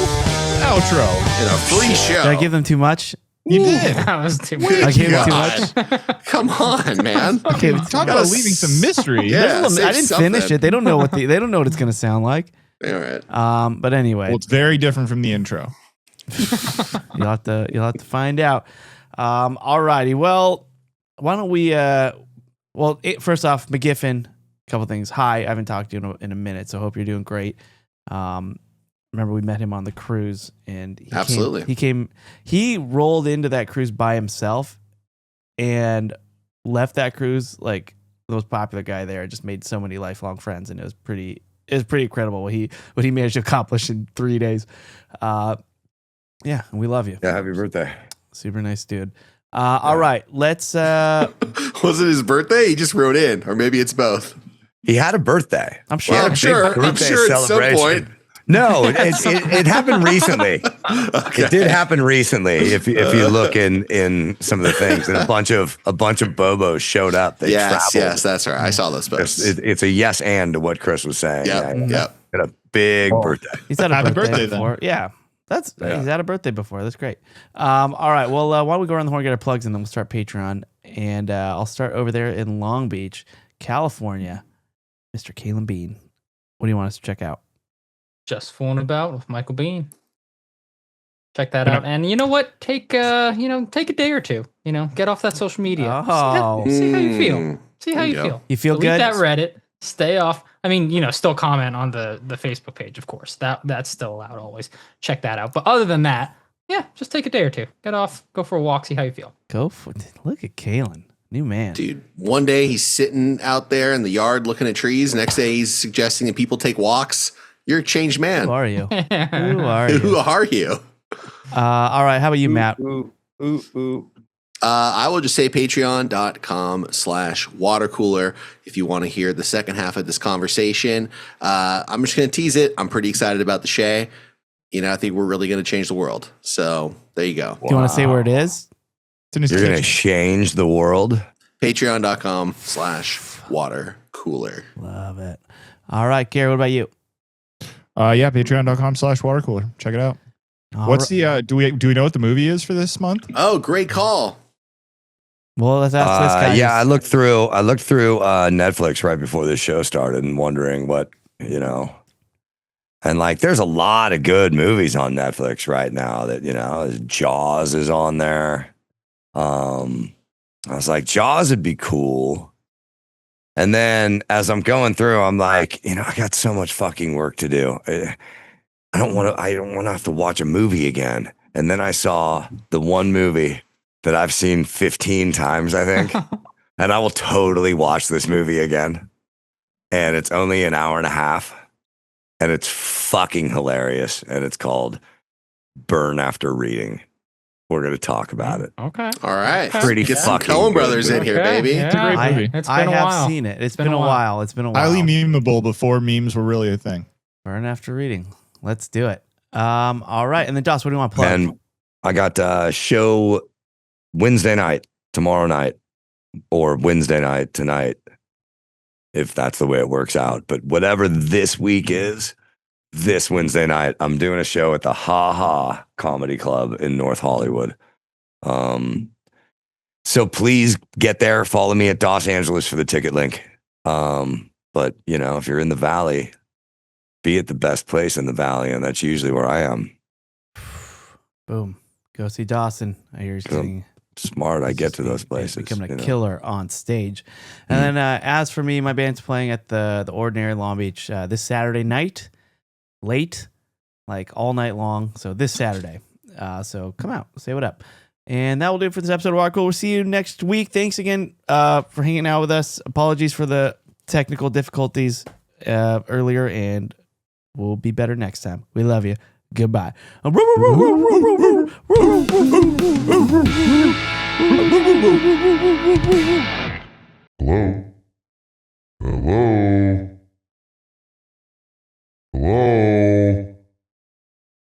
Outro. In a free show. did I give them too much? You did. That was too much. I gave it too God. much. Come on, man. Okay, Talk about leaving some mystery. Yeah. I didn't save finish something. it. They don't know what it's gonna sound like. All right. But anyway, Well, it's very different from the intro. you'll have to find out. All righty. Well, why don't we? First off, McGiffin. A couple things. Hi, I haven't talked to you in a minute, so hope you're doing great. Remember we met him on the cruise, and he rolled into that cruise by himself, and left that cruise like the most popular guy there. Just made so many lifelong friends, and it was pretty incredible what he managed to accomplish in 3 days. Yeah, we love you. Yeah, happy birthday. Super nice dude. All right, let's. Was it his birthday? He just wrote in, or maybe it's both. He had a birthday. I'm sure. Well, I'm sure at some point. No, it happened recently. Okay. It did happen recently. If you look in some of the things, and a bunch of bobos showed up. They Yes, traveled. that's right. I saw those posts. It's a yes and to what Chris was saying. Yep. Had a big birthday. He's had a Happy birthday birthday, before. Yeah. He's had a birthday before. That's great. All right. Well, why don't we go around the horn, get our plugs, and then we'll start Patreon. And I'll start over there in Long Beach, California. Mr. Kalen Bean. What do you want us to check out? Just Fooling About with Michael Bean. Check that out. And you know what? Take a day or two. Get off that social media. Oh. See how you feel. See how you feel. You feel Delete good? that Reddit. Stay off. I mean, still comment on the Facebook page, of course. That's still allowed always. Check that out. But other than that, yeah, just take a day or two. Get off. Go for a walk. See how you feel. Look at Kalen. New man. Dude, one day he's sitting out there in the yard looking at trees. Next day he's suggesting that people take walks. You're a changed man. Who are you? Who are Who you? are you? All right. How about you, Matt? I will just say patreon.com/watercooler if you want to hear the second half of this conversation. I'm just going to tease it. I'm pretty excited about the Shay. I think we're really going to change the world. So there you go. Do you want to say where it is? It's in his You're going to kitchen. change the world. Patreon.com/watercooler. Love it. All right, Gary, what about you? Patreon.com/watercooler. Check it out. What's the do we know what the movie is for this month? Oh, great call. Well, let's ask this guy. Yeah, I looked through Netflix right before this show started and wondering what, and there's a lot of good movies on Netflix right now that, Jaws is on there. I was like, Jaws would be cool. And then as I'm going through, I'm like, I got so much fucking work to do. I don't want to have to watch a movie again. And then I saw the one movie that I've seen 15 times, I think. And I will totally watch this movie again. And it's only an hour and a half. And it's fucking hilarious. And it's called Burn After Reading. We're going to talk about it. Okay. All right. Pretty Get some fucking Coen good, brothers in here, Okay, baby. yeah. It's a great movie. It's I been a have while. seen it. It's been a while. It's been a while. Highly memeable before memes were really a thing. Burn after reading. Let's do it. All right. And then, Joss, what do you want to plug? And I got a show Wednesday night, tomorrow night, or Wednesday night tonight, if that's the way it works out. But whatever this week is, this Wednesday night, I'm doing a show at the Ha Ha Comedy Club in North Hollywood. So please get there. Follow me at Los Angeles for the ticket link. But if you're in the Valley, be at the best place in the Valley, and that's usually where I am. Boom. Go see Dawson. I hear you singing. Smart, I get to those places. Becoming a killer on stage. And then as for me, my band's playing at the Ordinary Long Beach this Saturday night, late, all night long. So this Saturday. So come out, say what up. And that will do it for this episode of Watercooler. We'll see you next week. Thanks again for hanging out with us. Apologies for the technical difficulties earlier, and we'll be better next time. We love you. Goodbye. Hello? Hello?